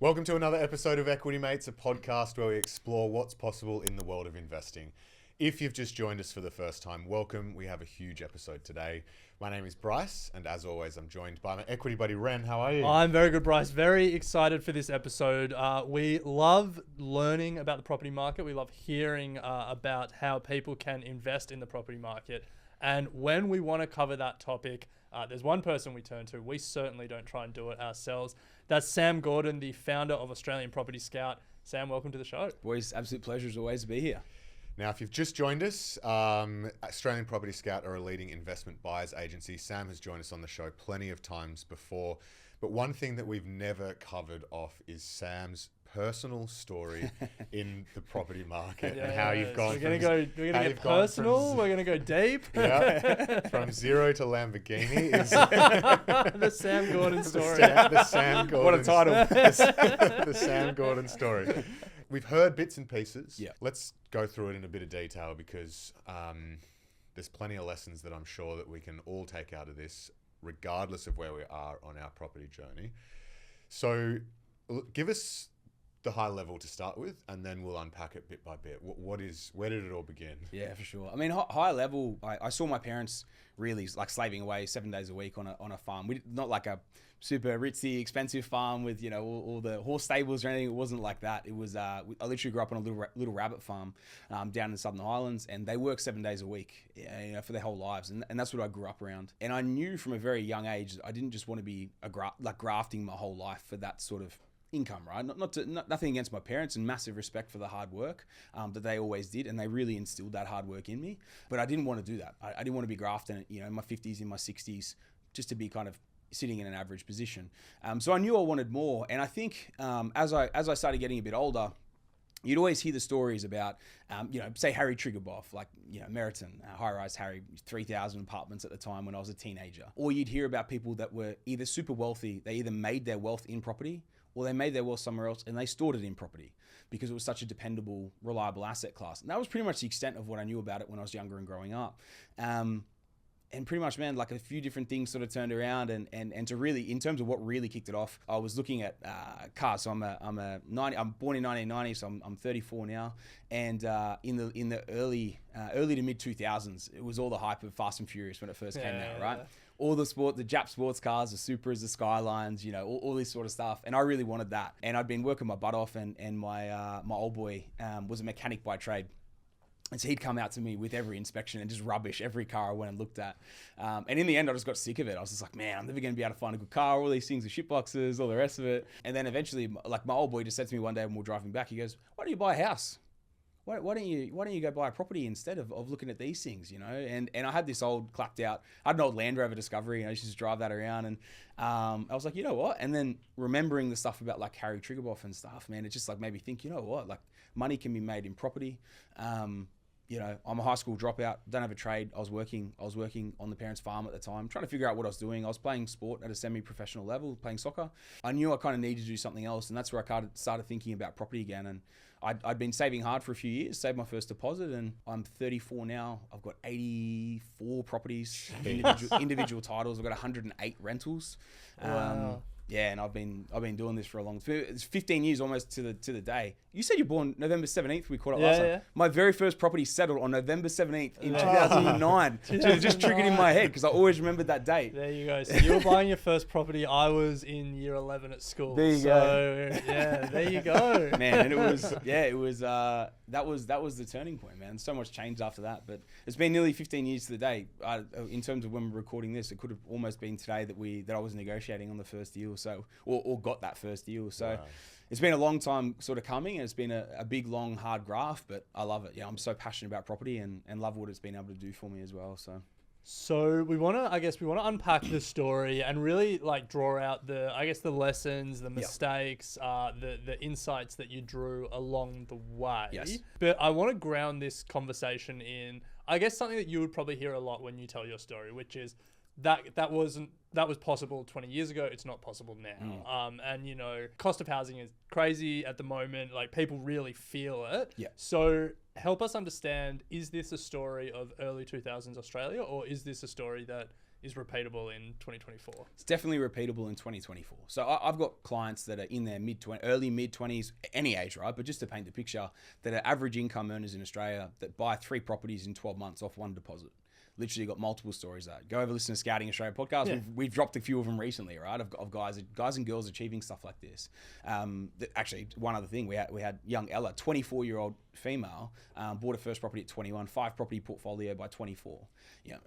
Welcome to another episode of Equity Mates, a podcast where we explore what's possible in the world of investing. If you've just joined us for the first time, welcome. We have a huge episode today. My name is Bryce, and as always, I'm joined by my equity buddy, Ren. How are you? I'm very good, Bryce. Very excited for this episode. We love learning about the property market. We love hearing about how people can invest in the property market. And when we want to cover that topic, there's one person we turn to. We certainly don't try and do it ourselves. That's Sam Gordon, the founder of Australian Property Scout. Sam, welcome to the show. Boys, absolute pleasure as always to be here. Now, if you've just joined us, Australian Property Scout are a leading investment buyers agency. Sam has joined us on the show plenty of times before, but one thing that we've never covered off is Sam's personal story in the property market and how you've gone. We're gonna get personal. We're gonna go deep. Yeah, from zero to Lamborghini is the Sam Gordon story. The Sam Gordon. What a title! The Sam Gordon story. We've heard bits and pieces. Yeah. Let's go through it in a bit of detail because there's plenty of lessons that I'm sure that we can all take out of this, regardless of where we are on our property journey. So give us the high level to start with, and then we'll unpack it bit by bit. Where did it all begin? Yeah, for sure. I mean, high level, I saw my parents really like slaving away 7 days a week on a farm. Not like a super ritzy, expensive farm with, you know, all the horse stables or anything. It wasn't like that. It was, I literally grew up on a little rabbit farm down in the Southern Highlands, and they work 7 days a week, you know, for their whole lives. And that's what I grew up around. And I knew from a very young age, I didn't just want to be grafting my whole life for that sort of income, right? Nothing against my parents, and massive respect for the hard work that they always did, and they really instilled that hard work in me. But I didn't want to do that. I didn't want to be grafting, you know, in my 50s, in my 60s, just to be kind of sitting in an average position. So I knew I wanted more, and I think as I started getting a bit older, you'd always hear the stories about, you know, say Harry Triggerboff, like, you know, Meriton, high-rise Harry, 3,000 apartments at the time when I was a teenager. Or you'd hear about people that were either super wealthy, they either made their wealth in property, or they made their wealth somewhere else and they stored it in property because it was such a dependable, reliable asset class. And that was pretty much the extent of what I knew about it when I was younger and growing up. And pretty much, man, like a few different things sort of turned around and to really, in terms of what really kicked it off, I was looking at cars. So I'm born in 1990, so I'm 34 now. And in the early to mid 2000s, it was all the hype of Fast and Furious when it first came out, right? Yeah. All the Jap sports cars, the Supras, the Skylines, you know, all this sort of stuff. And I really wanted that. And I'd been working my butt off, and my old boy was a mechanic by trade. And so he'd come out to me with every inspection and just rubbish every car I went and looked at. And in the end, I just got sick of it. I was just like, man, I'm never going to be able to find a good car. All these things are shit boxes, all the rest of it. And then eventually, like my old boy just said to me one day when we were driving back, he goes, why don't you buy a house? Why don't you go buy a property instead of looking at these things, you know? And I had this old clapped out, I had an old Land Rover Discovery, and I used to just drive that around. And I was like, you know what? And then remembering the stuff about like Harry Triggerboff and stuff, man, it just like made me think, you know what? Like money can be made in property. You know, I'm a high school dropout, don't have a trade. I was working on the parents' farm at the time, trying to figure out what I was doing. I was playing sport at a semi-professional level, playing soccer. I knew I kind of needed to do something else, and that's where I started thinking about property again. And I'd been saving hard for a few years, saved my first deposit, and I'm 34 now. I've got 84 properties, individual titles. I've got 108 rentals. Wow. Yeah, and I've been doing this for a long time. It's 15 years almost to the day. You said you're born November 17th. We caught up last time. Yeah. My very first property settled on November 17th in 2009. So it just triggered in my head because I always remembered that date. There you go. So you were buying your first property. I was in year 11 at school. There you go. Yeah, there you go. Man, and that was the turning point, man. So much changed after that. But it's been nearly 15 years to the day. In terms of when we're recording this, it could have almost been today that I was negotiating on the first deal. So or got that first deal. So wow. It's been a long time sort of coming, and it's been a big, long, hard graft, but I love it. Yeah, I'm so passionate about property and love what it's been able to do for me as well. So we want to unpack the story and really like draw out the lessons, the mistakes, the insights that you drew along the way. Yes. But I want to ground this conversation in, I guess, something that you would probably hear a lot when you tell your story, which is that was possible 20 years ago. It's not possible now. And you know, cost of housing is crazy at the moment. Like people really feel it. Yeah. So help us understand, is this a story of early 2000s Australia, or is this a story that is repeatable in 2024? It's definitely repeatable in 2024. So I've got clients that are in their early mid 20s, any age, right? But just to paint the picture, that are average income earners in Australia that buy 3 properties in 12 months off one deposit. Literally got multiple stories of that. Go over listen to Scouting Australia podcast. Yeah. We've dropped a few of them recently, right? Of guys and girls achieving stuff like this. Actually, one other thing, we had young Ella, 24-year-old female, bought her first property at 21, 5 property portfolio by 24. You know,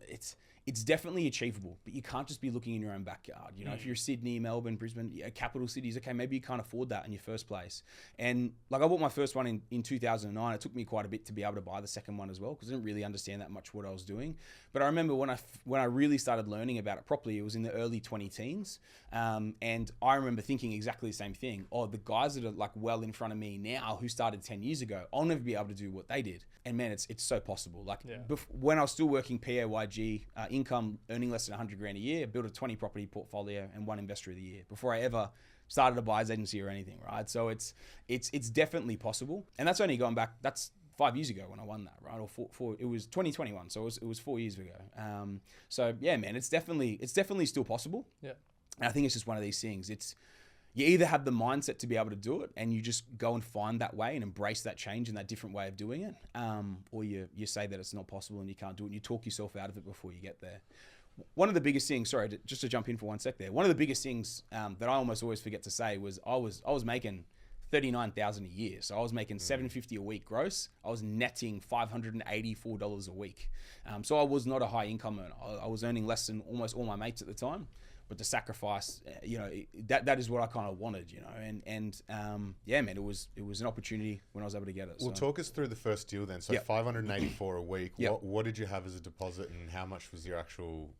it's definitely achievable, but you can't just be looking in your own backyard. You know, if you're Sydney, Melbourne, Brisbane, capital cities, okay, maybe you can't afford that in your first place. And like I bought my first one in 2009. It took me quite a bit to be able to buy the second one as well, because I didn't really understand that much what I was doing. But I remember when I really started learning about it properly, it was in the early 20-teens. And I remember thinking exactly the same thing. Oh, the guys that are like well in front of me now who started 10 years ago, I'll never be able to do what they did. And man, it's so possible. Like when I was still working PAYG, income earning less than 100 grand a year, built a 20 property portfolio and won Investor of the Year before I ever started a buyer's agency or anything, right? So it's definitely possible. And that's only going back, that's 5 years ago when I won that, right? Or four, it was 2021, so it was 4 years ago. So yeah, man, it's definitely still possible. Yeah. And I think it's just one of these things. You either have the mindset to be able to do it and you just go and find that way and embrace that change and that different way of doing it, or you say that it's not possible and you can't do it and you talk yourself out of it before you get there. One of the biggest things, just to jump in for 1 sec there, one of the biggest things that I almost always forget to say was I was making $39,000 a year. So I was making $750 a week gross. I was netting $584 a week. So I was not a high income earner. I was earning less than almost all my mates at the time. But the sacrifice, you know, that is what I kind of wanted, you know, and yeah, man, it was an opportunity when I was able to get it. Well, talk us through the first deal then. So Yep. 584 a week. Yep. What did you have as a deposit, and how much was your actual?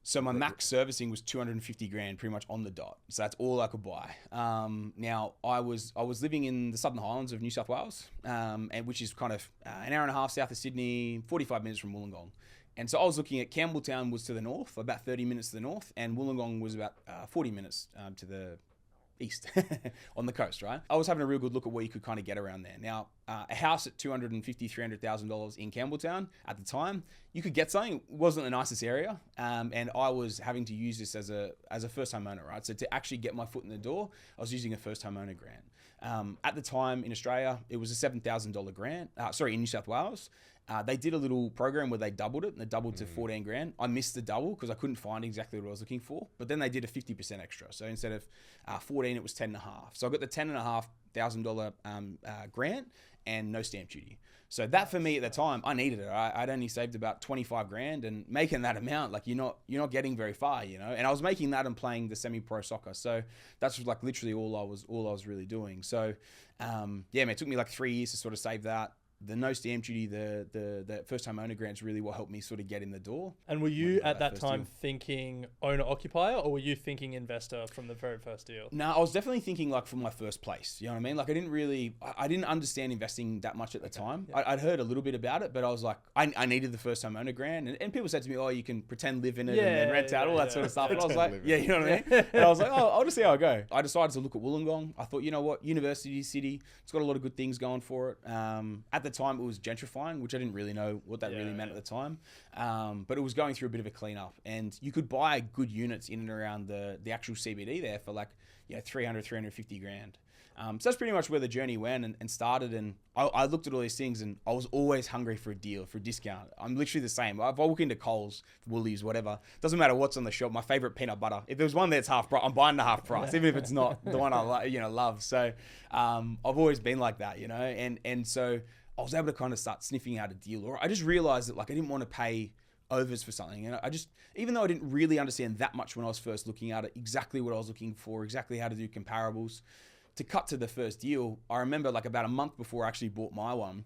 So my max servicing was 250 grand, pretty much on the dot. So that's all I could buy. Now I was living in the Southern Highlands of New South Wales, and which is kind of an hour and a half south of Sydney, 45 minutes from Wollongong. And so I was looking at Campbelltown was to the north, about 30 minutes to the north, and Wollongong was about 40 minutes to the east on the coast, right? I was having a real good look at where you could kind of get around there. Now, a house at $250,000, $300,000 in Campbelltown at the time, you could get something. It wasn't the nicest area, and I was having to use this as a first home owner, right? So to actually get my foot in the door, I was using a first home owner grant. At the time in Australia, it was a $7,000 grant. In New South Wales. They did a little program where they doubled it, and they doubled to 14 grand. I missed the double because I couldn't find exactly what I was looking for. But then they did a 50% extra. So instead of 14, it was 10.5. So I got the $10,500 grant and no stamp duty. So that for me at the time, I needed it. I'd only saved about 25 grand, and making that amount, like you're not getting very far, you know. And I was making that and playing the semi-pro soccer. So that's like literally all I was really doing. So yeah, man, it took me like 3 years to sort of save that. The no stamp duty, the first time owner grant is really what helped me sort of get in the door. And were you at that time thinking owner occupier, or were you thinking investor from the very first deal? No, I was definitely thinking like for my first place. You know what I mean? Like I didn't understand investing that much at the time. Yeah. I'd heard a little bit about it, but I was like, I needed the first time owner grant, and people said to me, oh, you can pretend live in it and then rent out all that sort of stuff. And I was like, yeah, you know what I mean? And I was like, oh, I'll just see how I go. I decided to look at Wollongong. I thought, you know what, university city, it's got a lot of good things going for it. At the time, it was gentrifying, which I didn't really know what that really meant at the time. But it was going through a bit of a cleanup, and you could buy good units in and around the actual CBD there for like, 350 grand. So that's pretty much where the journey went and started. And I looked at all these things, and I was always hungry for a deal, for a discount. I'm literally the same. If I walk into Coles, Woolies, whatever, doesn't matter what's on the shelf. My favorite peanut butter. If there's one that's half price, I'm buying the half price, even if it's not the one I love. So I've always been like that, and so I was able to kind of start sniffing out a deal, or I just realized that like I didn't want to pay overs for something. And I just, even though I didn't really understand that much when I was first looking at it, exactly what I was looking for, exactly how to do comparables, to cut to the first deal, I remember like about a month before I actually bought my one,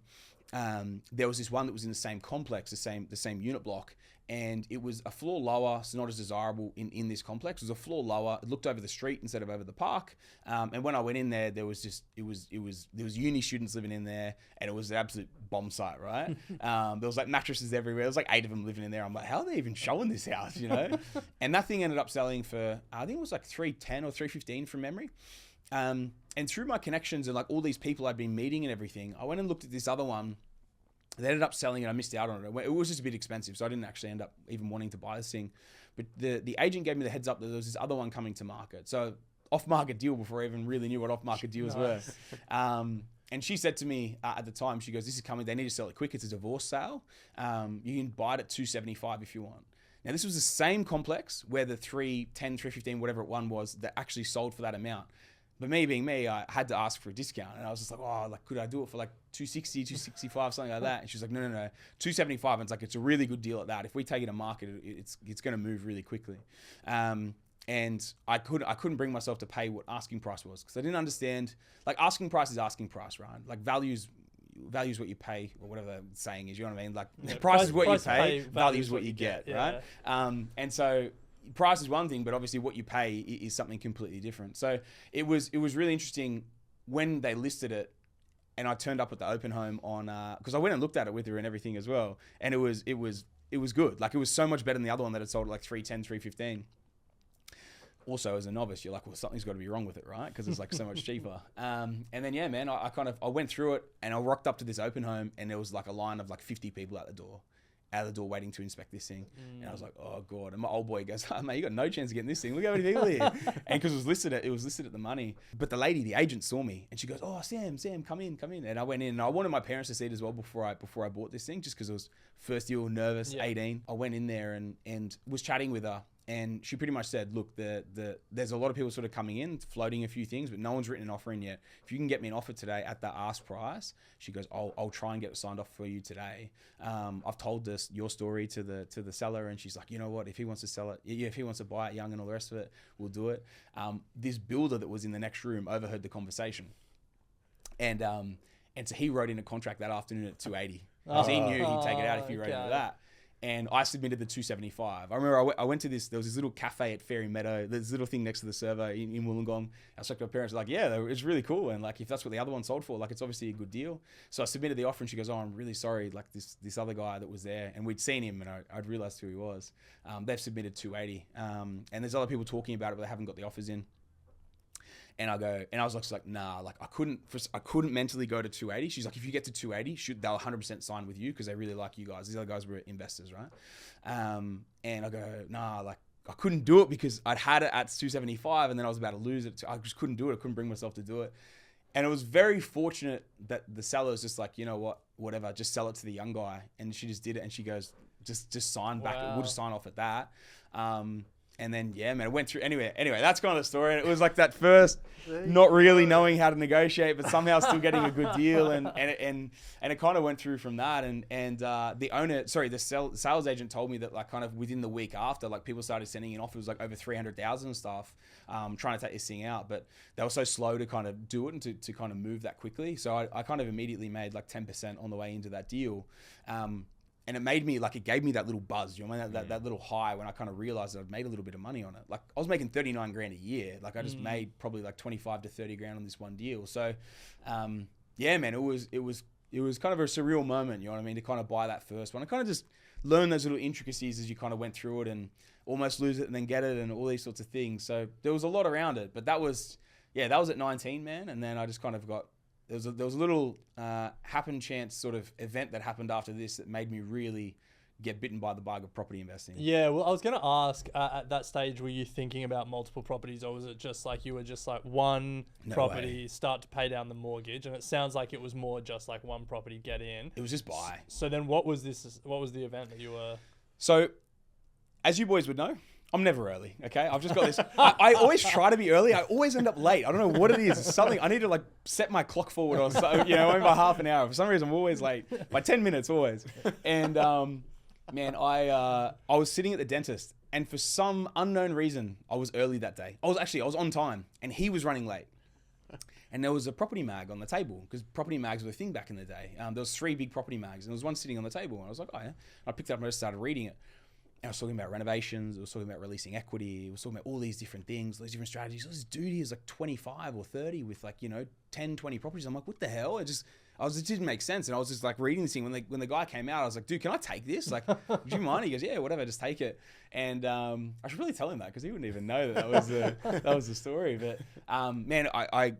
there was this one that was in the same complex, the same unit block, and it was a floor lower, so not as desirable in this complex. It was a floor lower. It looked over the street instead of over the park. And when I went in there, there was uni students living in there, and it was an absolute bomb site, right? There was like mattresses everywhere. There was like 8 of them living in there. I'm like, how are they even showing this house, And that thing ended up selling for, I think it was like 310 or 315 from memory. And through my connections and like all these people I'd been meeting and everything, I went and looked at this other one. They ended up selling it. I missed out on it. It was just a bit expensive, so I didn't actually end up even wanting to buy this thing. But the agent gave me the heads up that there was this other one coming to market. So off-market deal before I even really knew what off-market deals were. And she said to me at the time, she goes, this is coming. They need to sell it quick. It's a divorce sale. You can buy it at $275 if you want. Now, this was the same complex where the 310, 315, whatever one was, that actually sold for that amount. But me being me, I had to ask for a discount. And I was just like, oh, like, could I do it for like 260, 265, something like that? And she's like, no, 275. And it's like, it's a really good deal at that. If we take it to market, it's going to move really quickly. And I couldn't bring myself to pay what asking price was, because I didn't understand, like, asking price is asking price, right? Like, values what you pay, or whatever the saying is, you know what I mean? Like, price is what you pay, value is what you get, right? And so price is one thing, but obviously what you pay is something completely different. So it was really interesting when they listed it, and I turned up at the open home on, because I went and looked at it with her and everything as well, and it was good. Like, it was so much better than the other one that had sold at like 310, 315. Also, as a novice, you're like, well, something's got to be wrong with it, right? Because it's like so much cheaper. And then, yeah, man, I went through it, and I rocked up to this open home, and there was like a line of like 50 people out the door waiting to inspect this thing. And I was like, oh God. And my old boy goes, oh, mate, you got no chance of getting this thing. Look how many people here. And because it was listed at the money. But the lady, the agent, saw me, and she goes, oh, Sam, come in. And I went in, and I wanted my parents to see it as well before I bought this thing, just because it was first year, nervous, 18. I went in there and was chatting with her. And she pretty much said, look, there's a lot of people sort of coming in, floating a few things, but no one's written an offer in yet. If you can get me an offer today at the ask price, she goes, I'll try and get it signed off for you today. I've told your story to the seller, and she's like, you know what, if he wants to sell it, if he wants to buy it young and all the rest of it, we'll do it. This builder that was in the next room overheard the conversation. And so he wrote in a contract that afternoon at 280. Because he knew he'd take it out if he wrote into that. And I submitted the 275. I remember I went to there was this little cafe at Fairy Meadow, this little thing next to the servo in Wollongong. I spoke to my parents, like, yeah, it's really cool. And like, if that's what the other one sold for, like, it's obviously a good deal. So I submitted the offer, and she goes, oh, I'm really sorry. Like, this other guy that was there, and we'd seen him, and I'd realized who he was. They've submitted 280. And there's other people talking about it, but they haven't got the offers in. And I was like, nah, like I couldn't mentally go to 280. She's like, if you get to 280, they'll 100% sign with you because they really like you guys. These other guys were investors, right? And I go, nah, like I couldn't do it because I'd had it at 275, and then I was about to lose it. I just couldn't do it. I couldn't bring myself to do it. And it was very fortunate that the seller was just like, you know what, whatever, just sell it to the young guy. And she just did it, and she goes, just sign back. Wow. We'll just sign off at that. And then, yeah, man, it went through. Anyway, that's kind of the story. And it was like that first, not really knowing how to negotiate, but somehow still getting a good deal. And it kind of went through from that. And the sales agent told me that like kind of within the week after, like people started sending in offers like over 300,000 and stuff, trying to take this thing out. But they were so slow to kind of do it and to kind of move that quickly. So I kind of immediately made like 10% on the way into that deal. And it gave me that little buzz, you know, that little high when I kind of realized that I'd made a little bit of money on it. Like I was making 39 grand a year. Like I just made probably like 25 to 30 grand on this one deal. So, yeah, man, it was kind of a surreal moment, you know what I mean? To kind of buy that first one. I kind of just learned those little intricacies as you kind of went through it and almost lose it and then get it and all these sorts of things. So there was a lot around it, but that was at 19, man. And then I just kind of there was a little happen chance sort of event that happened after this that made me really get bitten by the bug of property investing. Yeah, well, I was going to ask, at that stage, were you thinking about multiple properties, or was it just like you were just like one property, start to pay down the mortgage? And it sounds like it was more just like one property, get in. It was just buy. So then what was the event that you were... So, as you boys would know, I'm never early, okay? I've just got this. I always try to be early. I always end up late. I don't know what it is. It's something. I need to like set my clock forward or so, you know, maybe by half an hour. For some reason, I'm always late. By 10 minutes, always. And man, I was sitting at the dentist, and for some unknown reason, I was early that day. I was on time, and he was running late. And there was a property mag on the table, because property mags were a thing back in the day. There was 3 big property mags, and there was one sitting on the table. And I was like, oh yeah. I picked it up and I just started reading it. And I was talking about renovations, I was talking about releasing equity, I was talking about all these different things, all these different strategies. This dude is like 25 or 30 with like, you know, 10, 20 properties. I'm like, what the hell? It didn't make sense. And I was just like reading this thing. When the guy came out, I was like, dude, can I take this? Like, do you mind? He goes, yeah, whatever, just take it. And I should really tell him that, because he wouldn't even know that was the story. But man, I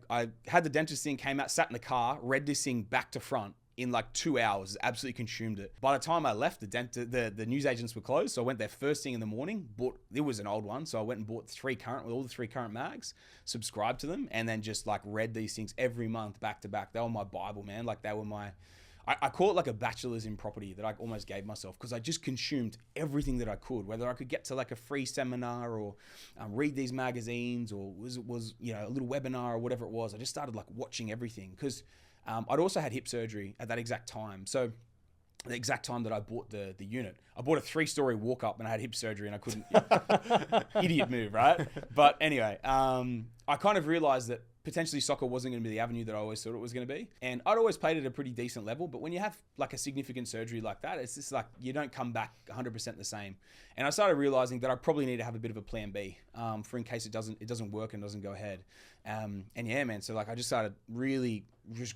had the dentist thing, came out, sat in the car, read this thing back to front. in like 2 hours, absolutely consumed it. By the time I left, the newsagents were closed. So I went there first thing in the morning, it was an old one. So I went and bought all the three current mags, subscribed to them, and then just like read these things every month back to back. They were my Bible, man. Like they were I call it like a bachelor's in property that I almost gave myself, because I just consumed everything that I could, whether I could get to like a free seminar or read these magazines, or was a little webinar or whatever it was. I just started like watching everything, because I'd also had hip surgery at that exact time. So the exact time that I bought the unit, I bought a 3-story walk up and I had hip surgery and I couldn't, idiot move, right? But anyway, I kind of realized that potentially soccer wasn't going to be the avenue that I always thought it was going to be. And I'd always played at a pretty decent level, but when you have like a significant surgery like that, it's just like you don't come back 100% the same. And I started realizing that I probably need to have a bit of a plan B for in case it doesn't work and doesn't go ahead. And yeah, man, so like I just started really just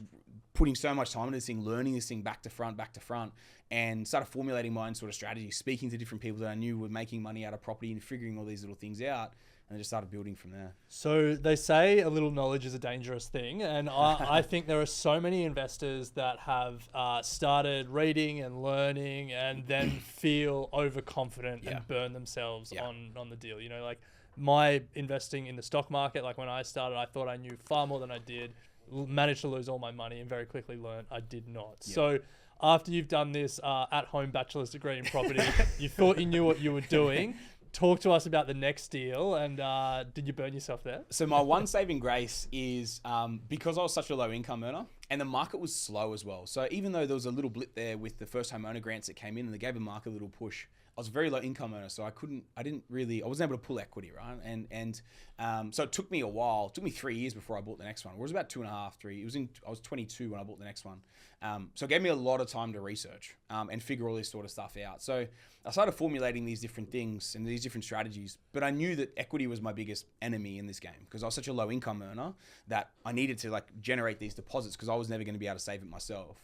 putting so much time into this thing, learning this thing back to front, and started formulating my own sort of strategy, speaking to different people that I knew were making money out of property and figuring all these little things out. And I just started building from there. So they say a little knowledge is a dangerous thing. And I think there are so many investors that have started reading and learning and then feel overconfident and burn themselves on the deal. You know, like my investing in the stock market, like when I started, I thought I knew far more than I did, managed to lose all my money, and very quickly learned I did not. Yeah. So after you've done this at-home bachelor's degree in property, you thought you knew what you were doing. Talk to us about the next deal, and did you burn yourself there? So my one saving grace is because I was such a low income earner and the market was slow as well. So even though there was a little blip there with the first home owner grants that came in and they gave the market a little push, I was a very low income earner, so I wasn't able to pull equity, right? And so it took me a while. It took me 3 years before I bought the next one. It was about 2.5, 3. I was 22 when I bought the next one. So it gave me a lot of time to research and figure all this sort of stuff out. So I started formulating these different things and these different strategies, but I knew that equity was my biggest enemy in this game, because I was such a low income earner that I needed to like generate these deposits, because I was never going to be able to save it myself.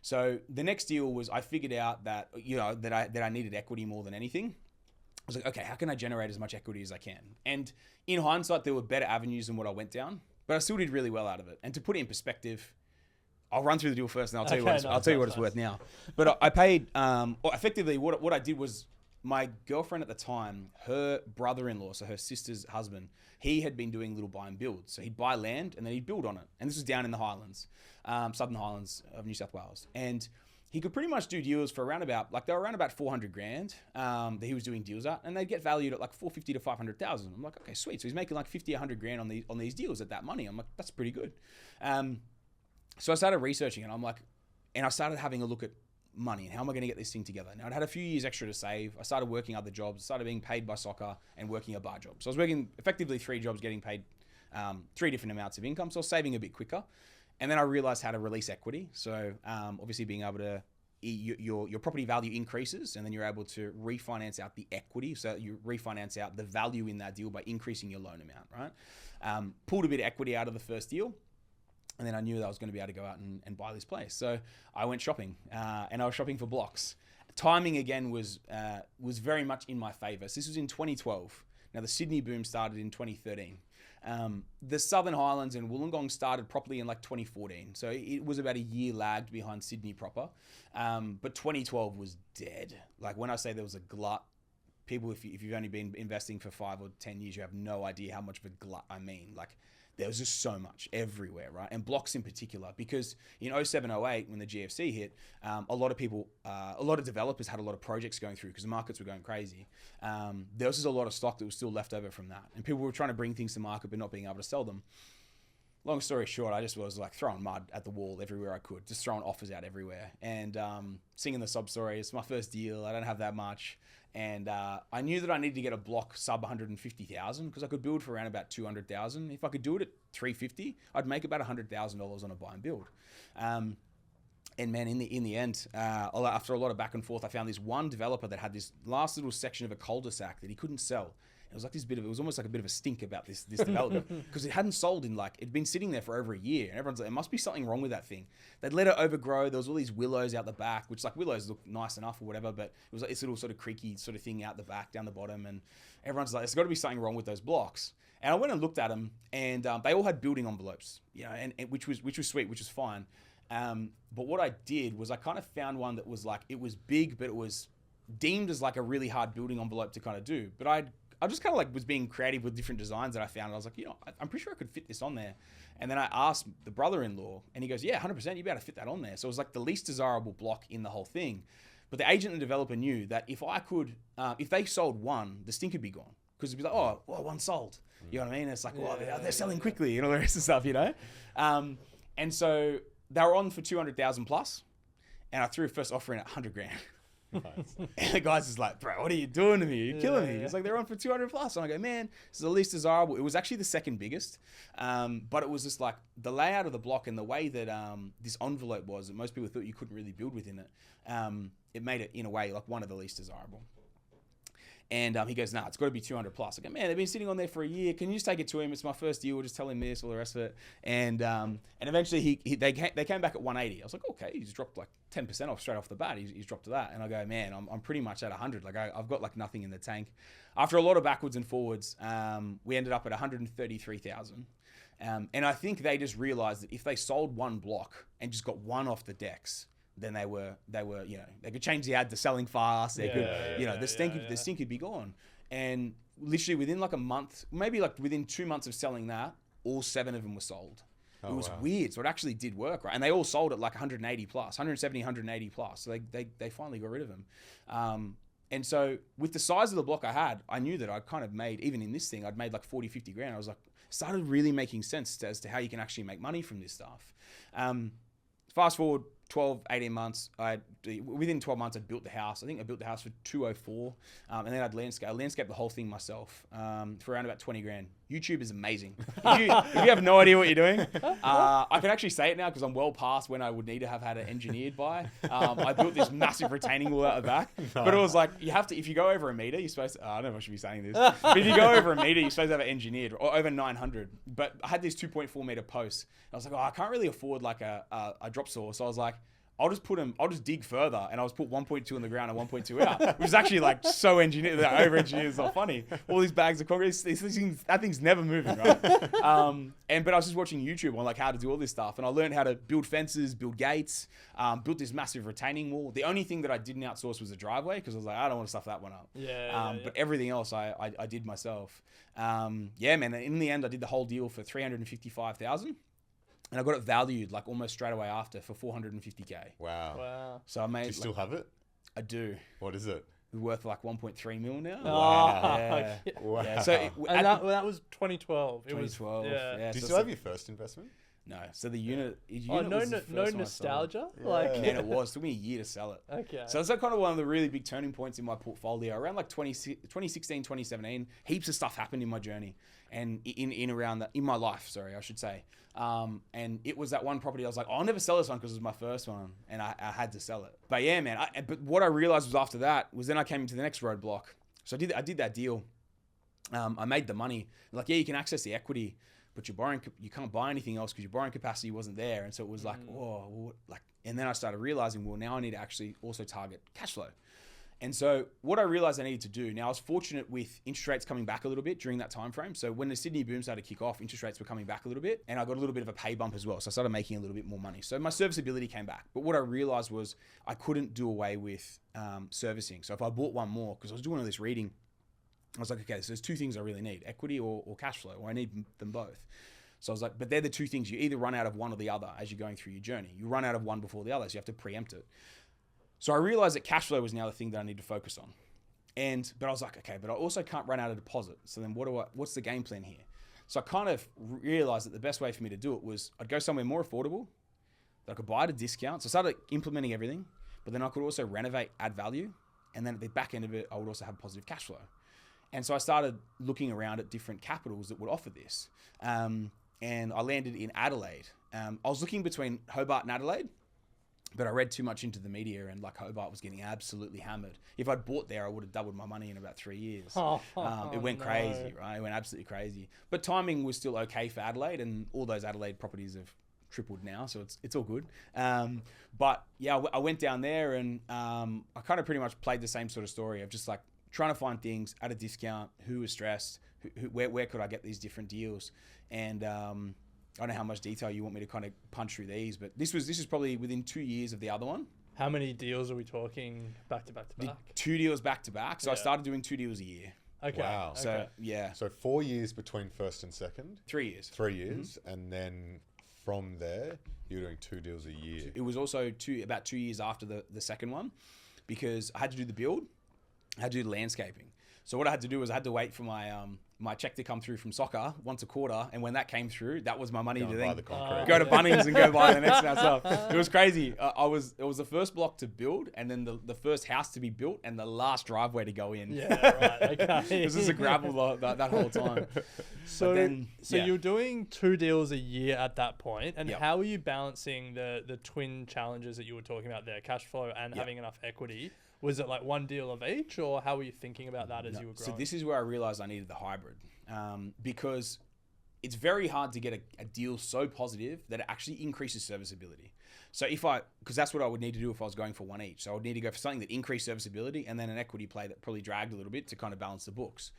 So the next deal was, I figured out that, that I needed equity more than anything. I was like, okay, how can I generate as much equity as I can? And in hindsight, there were better avenues than what I went down, but I still did really well out of it. And to put it in perspective, I'll run through the deal first and I'll tell you what it's worth now. But I paid, effectively what I did was, my girlfriend at the time, her brother-in-law, so her sister's husband, he had been doing little buy and builds. So he'd buy land and then he'd build on it. And this was down in the Highlands, Southern Highlands of New South Wales. And he could pretty much do deals for around about 400 grand that he was doing deals at, and they'd get valued at like 450 to 500,000. I'm like, okay, sweet. So he's making like 50, 100 grand on these deals at that money. I'm like, that's pretty good. So I started researching it. And I started having a look at money and how am I going to get this thing together. Now I'd had a few years extra to save. I started working other jobs, started being paid by soccer and working a bar job. So I was working effectively 3 jobs, getting paid 3 different amounts of income. So I was saving a bit quicker. And then I realized how to release equity. So obviously being able to, your property value increases and then you're able to refinance out the equity. So you refinance out the value in that deal by increasing your loan amount, right? Pulled a bit of equity out of the first deal. And then I knew that I was going to be able to go out and buy this place. So I went shopping and I was shopping for blocks. Timing again was very much in my favor. So this was in 2012. Now the Sydney boom started in 2013. The Southern Highlands and Wollongong started properly in like 2014. So it was about a year lagged behind Sydney proper. But 2012 was dead. Like when I say there was a glut, people, if you've only been investing for 5 or 10 years, you have no idea how much of a glut I mean. Like there was just so much everywhere, right? And blocks in particular, because in 07, 08, when the GFC hit, a lot of developers had a lot of projects going through because the markets were going crazy. There was just a lot of stock that was still left over from that. And people were trying to bring things to market, but not being able to sell them. Long story short, I just was like throwing mud at the wall everywhere I could, just throwing offers out everywhere. And singing the sob story, it's my first deal, I don't have that much. And I knew that I needed to get a block sub 150,000 because I could build for around about 200,000. If I could do it at 350, I'd make about $100,000 on a buy and build. And man, in the end, after a lot of back and forth, I found this one developer that had this last little section of a cul-de-sac that he couldn't sell. It was like it was almost like a bit of a stink about this development because it hadn't sold it'd been sitting there for over a year. And everyone's like, there must be something wrong with that thing. They'd let it overgrow. There was all these willows out the back, which like willows look nice enough or whatever, but it was like this little sort of creaky sort of thing out the back, down the bottom. And everyone's like, there's got to be something wrong with those blocks. And I went and looked at them and they all had building envelopes, and which was sweet, which was fine. But what I did was I kind of found one that was like, it was big, but it was deemed as like a really hard building envelope to kind of do. But I just kind of like was being creative with different designs that I found. I was like, I'm pretty sure I could fit this on there. And then I asked the brother-in-law, and he goes, yeah, 100%, you'd be able to fit that on there. So it was like the least desirable block in the whole thing. But the agent and developer knew that if I could, if they sold one, the stink would be gone. Because it'd be like, oh, well, one sold. You know what I mean? It's like, well, they're selling quickly and all the rest of stuff, And so they were on for 200,000 plus, and I threw a first offer in at 100 grand. Nice. And the guy's just like, bro, what are you doing to me? You're killing me. It's like, they're on for 200 plus. And I go, man, this is the least desirable. It was actually the second biggest. But it was just like the layout of the block and the way that this envelope was, that most people thought you couldn't really build within it. It made it, in a way, like one of the least desirable. And he goes, nah, it's got to be 200 plus. I go, man, they've been sitting on there for a year. Can you just take it to him? It's my first deal. We'll just tell him this, all the rest of it. And eventually they came back at 180. I was like, okay, he's dropped like 10% off straight off the bat. He's dropped to that. And I go, man, I'm pretty much at 100. Like I've got like nothing in the tank. After a lot of backwards and forwards, we ended up at 133,000. And I think they just realized that if they sold one block and just got one off the decks, then they were, they could change the ad to selling fast. They could, the stink would be gone. And literally within like a month, maybe like within 2 months of selling that, all 7 of them were sold. It was weird. So it actually did work, right? And they all sold at like 180 plus, 170, 180 plus. So they finally got rid of them. And so with the size of the block I had, I knew that I'd kind of made, even in this thing, I'd made like 40, 50 grand. I was like, started really making sense as to how you can actually make money from this stuff. Fast forward 12, 18 months, within 12 months, I'd built the house. I think I built the house for 204. And then I landscaped the whole thing myself for around about 20 grand. YouTube is amazing. If you have no idea what you're doing, I can actually say it now because I'm well past when I would need to have had it engineered by. I built this massive retaining wall out the back. But it was like, you have to, if you go over a meter, you're supposed to, I don't know if I should be saying this, but if you go over a meter, you're supposed to have it engineered, or over 900. But I had this 2.4 meter post. I was like, I can't really afford like a drop saw. So I was like, I'll just dig further, and I'll just put 1.2 in the ground and 1.2 out, which is actually like so engineered, over-engineered. It's not funny. All these bags of concrete, that thing's never moving, right? But I was just watching YouTube on like how to do all this stuff, and I learned how to build fences, build gates, built this massive retaining wall. The only thing that I didn't outsource was the driveway, because I was like, I don't want to stuff that one up. But everything else I did myself. Man. In the end, I did the whole deal for 355,000. And I got it valued like almost straight away after for 450K. Wow. So I made. Do you still have it? I do. What is it? It's worth like 1.3 mil now. Wow. Wow. Yeah. So that was 2012. 2012. Yeah. Do you still have your first investment? No. So the unit. No nostalgia. Yeah. Like, Man, it was. It took me a year to sell it. Okay. So it's like kind of one of the really big turning points in my portfolio. Around like 2016, 2017, heaps of stuff happened in my journey and in my life, sorry, I should say. And it was that one property I was like, I'll never sell this one because it was my first one, and I had to sell it. But yeah, man. But what I realized was after that was then I came into the next roadblock. So I did that deal. I made the money. Like, yeah, you can access the equity, but you can't buy anything else because your borrowing capacity wasn't there. And so it was like, and then I started realizing, well, now I need to actually also target cash flow. And so what I realized I needed to do, now I was fortunate with interest rates coming back a little bit during that time frame. So when the Sydney boom started to kick off, interest rates were coming back a little bit, and I got a little bit of a pay bump as well. So I started making a little bit more money. So my serviceability came back. But what I realized was I couldn't do away with servicing. So if I bought one more, because I was doing all this reading, I was like, okay, so there's 2 things I really need, equity or cash flow, or I need them both. So I was like, but they're the 2 things. You either run out of one or the other as you're going through your journey. You run out of one before the other, so you have to preempt it. So I realized that cash flow was now the thing that I need to focus on. But I was like, okay, but I also can't run out of deposit. So then what's the game plan here? So I kind of realized that the best way for me to do it was I'd go somewhere more affordable that I could buy at a discount. So I started implementing everything, but then I could also renovate, add value. And then at the back end of it, I would also have positive cash flow. And so I started looking around at different capitals that would offer this. And I landed in Adelaide. I was looking between Hobart and Adelaide, but I read too much into the media, and like Hobart was getting absolutely hammered. If I'd bought there, I would have doubled my money in about 3 years. It went crazy, right? It went absolutely crazy. But timing was still okay for Adelaide, and all those Adelaide properties have tripled now, so it's all good. But yeah, I went down there, and I kind of pretty much played the same sort of story of just like trying to find things at a discount, who was stressed, where could I get these different deals, and I don't know how much detail you want me to kind of punch through these, but this is probably within 2 years of the other one. How many deals are we talking back to back to Did back? 2 deals back to back. So I Yeah. started doing 2 deals a year. Okay. Wow. So okay. yeah, So 4 years between first and second, 3 years. 3 years, and then from there you're doing 2 deals a year. It was also about 2 years after the second one, because I had to do the build, I had to do the landscaping. So what I had to do was I had to wait for my check to come through from soccer once a quarter, and when that came through, that was my money Go to and then buy the concrete. go to Bunnings and go buy the next house up. It was crazy. It was the first block to build, and then the first house to be built, and the last driveway to go in. Yeah, right. Okay. It was just a gravel that whole time. So, then, so yeah. you're doing 2 deals a year at that point, and Yep. how are you balancing the twin challenges that you were talking about there, cash flow and Yep. having enough equity? Was it like 1 deal of each, or how were you thinking about that as you were growing? So this is where I realized I needed the hybrid, because it's very hard to get a deal so positive that it actually increases serviceability. So because that's what I would need to do if I was going for one each. So I would need to go for something that increased serviceability and then an equity play that probably dragged a little bit to kind of balance the books.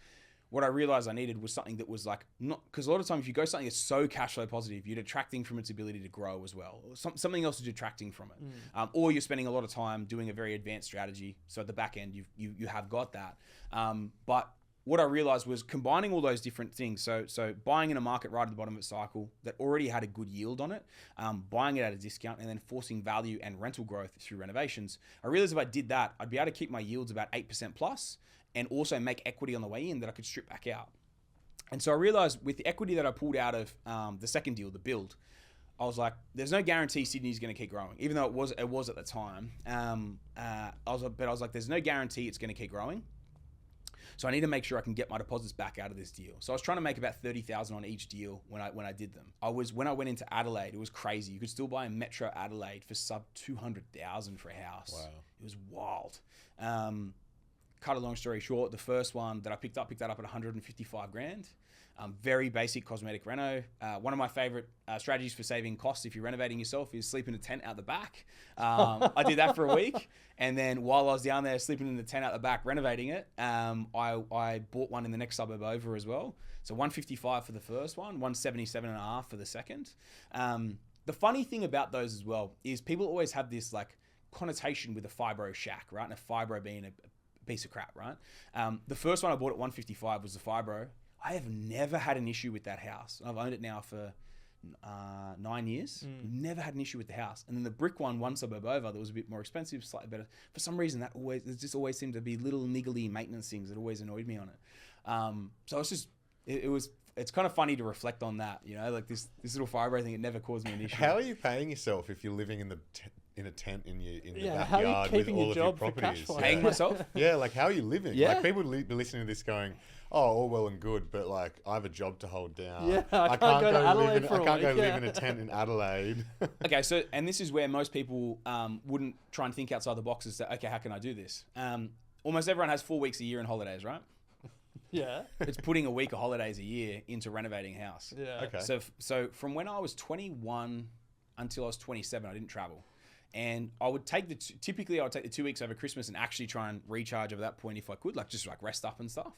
What I realized I needed was something that was like, not, because a lot of times if you go something that's so cash flow positive, you're detracting from its ability to grow as well. Something else is detracting from it. Or you're spending a lot of time doing a very advanced strategy. So at the back end, you have got that. But what I realized was combining all those different things. So buying in a market right at the bottom of its cycle that already had a good yield on it, buying it at a discount, and then forcing value and rental growth through renovations. I realized if I did that, I'd be able to keep my yields about 8% plus, and also make equity on the way in that I could strip back out. And so I realized with the equity that I pulled out of the second deal, the build, I was like, there's no guarantee Sydney's going to keep growing, even though it was at the time. I was like, there's no guarantee it's going to keep growing. So I need to make sure I can get my deposits back out of this deal. So I was trying to make about 30,000 on each deal when I did them. When I went into Adelaide, it was crazy. You could still buy in Metro Adelaide for sub 200,000 for a house. Wow. It was wild. Cut a long story short, the first one that I picked that up at 155 grand. Very basic cosmetic reno. One of my favorite strategies for saving costs if you're renovating yourself is sleep in a tent out the back. I did that for a week. And then while I was down there sleeping in the tent out the back, renovating it, I bought one in the next suburb over as well. So 155 for the first one, 177.5 for the second. The funny thing about those as well is people always have this like connotation with a fibro shack, right? And a fibro being a piece of crap, right? The first one I bought at 155 was the fibro. I have never had an issue with that house. I've owned it now for 9 years. Never had an issue with the house. And then the brick one suburb over, that was a bit more expensive, slightly better. For some reason, there just always seemed to be little niggly maintenance things that always annoyed me on it. So it's just, it's kind of funny to reflect on that, you know, like this little fibro thing, it never caused me an issue. How are you paying yourself if you're living in a tent in the how are you backyard with keeping all your of your job for cash properties? flow? Paying myself? Yeah, like how are you living? Yeah. Like people be listening to this going, oh, all well and good, but like I have a job to hold down. Yeah, I can't go to Adelaide for a I can't go week, live yeah. in a tent in Adelaide. Okay, so, and this is where most people wouldn't try and think outside the box and say, okay, how can I do this? Almost everyone has 4 weeks a year in holidays, right? Yeah. It's putting a week of holidays a year into renovating a house. Yeah. Okay. So from when I was 21 until I was 27, I didn't travel. And I would take typically I would take the 2 weeks over Christmas and actually try and recharge over that point if I could, like just like rest up and stuff.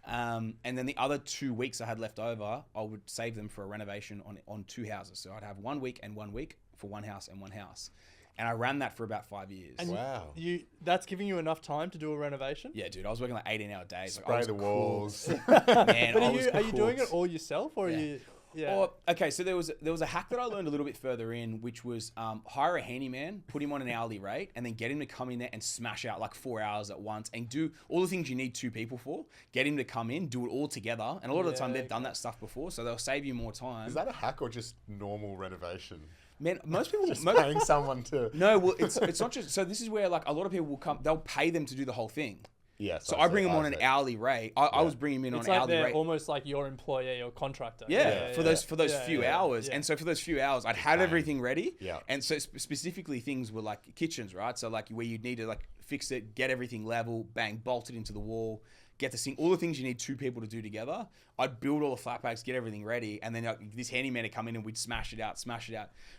And then the other 2 weeks I had left over, I would save them for a renovation on 2 houses. So I'd have 1 week and 1 week for one house and one house. And I ran that for about 5 years. And Wow. that's giving you enough time to do a renovation? Yeah, dude, I was working like 18-hour days. Like, I Spray was the cooked. walls. Man, But I are was you doing it cooked. all yourself, or are you? Yeah. Or, okay, so there was a hack that I learned a little bit further in, which was hire a handyman, put him on an hourly rate, and then get him to come in there and smash out like 4 hours at once and do all the things you need 2 people for. Get him to come in, do it all together, and a lot of the time they've done that stuff before, so they'll save you more time. Is that a hack or just normal renovation? Man, most people Just paying someone to... No, well, it's not just. So this is where like a lot of people will come. They'll pay them to do the whole thing. Yes. So I bring them on an hourly rate. I was bringing them in it's on an like hourly they're rate. almost like your employee or contractor. For those few hours. Yeah. And so for those few hours, I'd have everything ready. Yeah. And so specifically things were like kitchens, right? So like where you'd need to like fix it, get everything level, bang, bolt it into the wall, get the sink, all the things you need 2 people to do together. I'd build all the flat packs, get everything ready, and then this handyman would come in and we'd smash it out.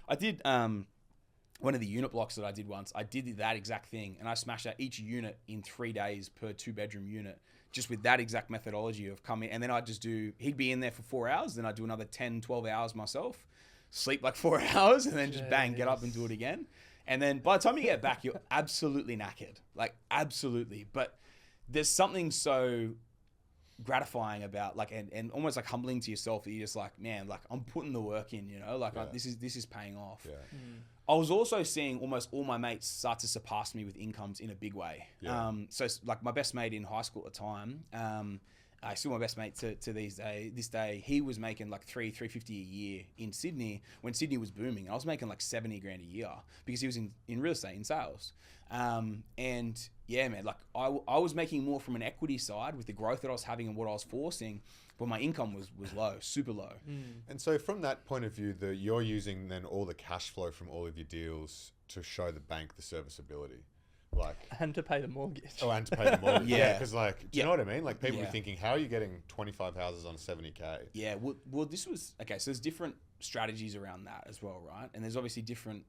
I did one of the unit blocks that I did once. I did that exact thing, and I smashed out each unit in 3 days per 2-bedroom unit. just with that exact methodology of coming. And then he'd be in there for 4 hours. Then I'd do another 10, 12 hours myself, sleep like 4 hours, and then just bang, get up and do it again. And then by the time you get back, you're absolutely knackered, like absolutely. But there's something so gratifying about and almost like humbling to yourself that you're just like, man, like I'm putting the work in, this is paying off. Yeah. I was also seeing almost all my mates start to surpass me with incomes in a big way. Yeah. So like my best mate in high school at the time, still my best mate to this day, he was making like $350 a year in Sydney when Sydney was booming. I was making like 70 grand a year because he was in real estate, in sales. And yeah, man, like I was making more from an equity side with the growth that I was having and what I was forcing, but my income was low, super low. And so from that point of view, you're using then all the cash flow from all of your deals to show the bank the serviceability. And to pay the mortgage. Oh, and to pay the mortgage. Yeah. Because do you know what I mean? Like people be thinking, how are you getting 25 houses on 70K? Yeah. Well, this was, okay, so there's different strategies around that as well, right? And there's obviously different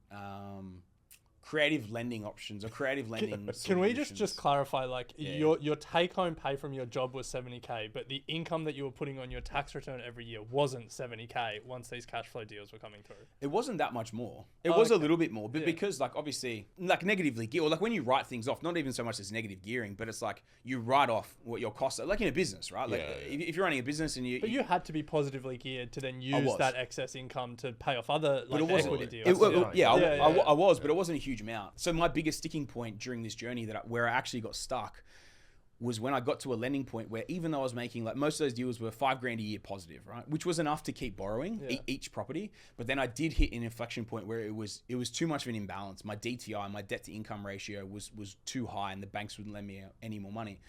creative lending options or creative lending Can we just clarify, your take-home pay from your job was 70K, but the income that you were putting on your tax return every year wasn't 70K once these cash flow deals were coming through? It wasn't that much more. It was a little bit more, but because obviously negatively gear, or when you write things off, not even so much as negative gearing, but it's like you write off what your costs are, like in a business, right? If you're running a business and But you had to be positively geared to then use that excess income to pay off other equity deals. I was, but it wasn't a huge amount. So my biggest sticking point during this journey where I actually got stuck was when I got to a lending point where even though I was making most of those deals were $5,000 a year positive, right? Which was enough to keep borrowing each property. But then I did hit an inflection point where it was too much of an imbalance. My DTI, my debt to income ratio was too high and the banks wouldn't lend me any more money.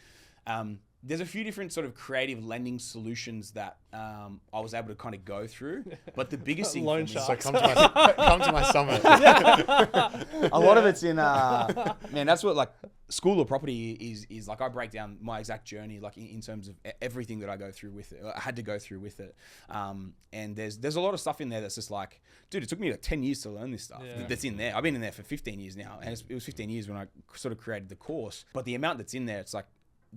There's a few different sort of creative lending solutions that I was able to kind of go through, but the biggest thing Loan for me, sharks. So come to my summit. a lot of it's in man, that's what school of property is like. I break down my exact journey in terms of everything that I go through with it. I had to go through with it, and there's a lot of stuff in there that's just like, dude, it took me 10 years to learn this stuff that's in there. I've been in there for 15 years now, and it was 15 years when I sort of created the course, but the amount that's in there, it's like,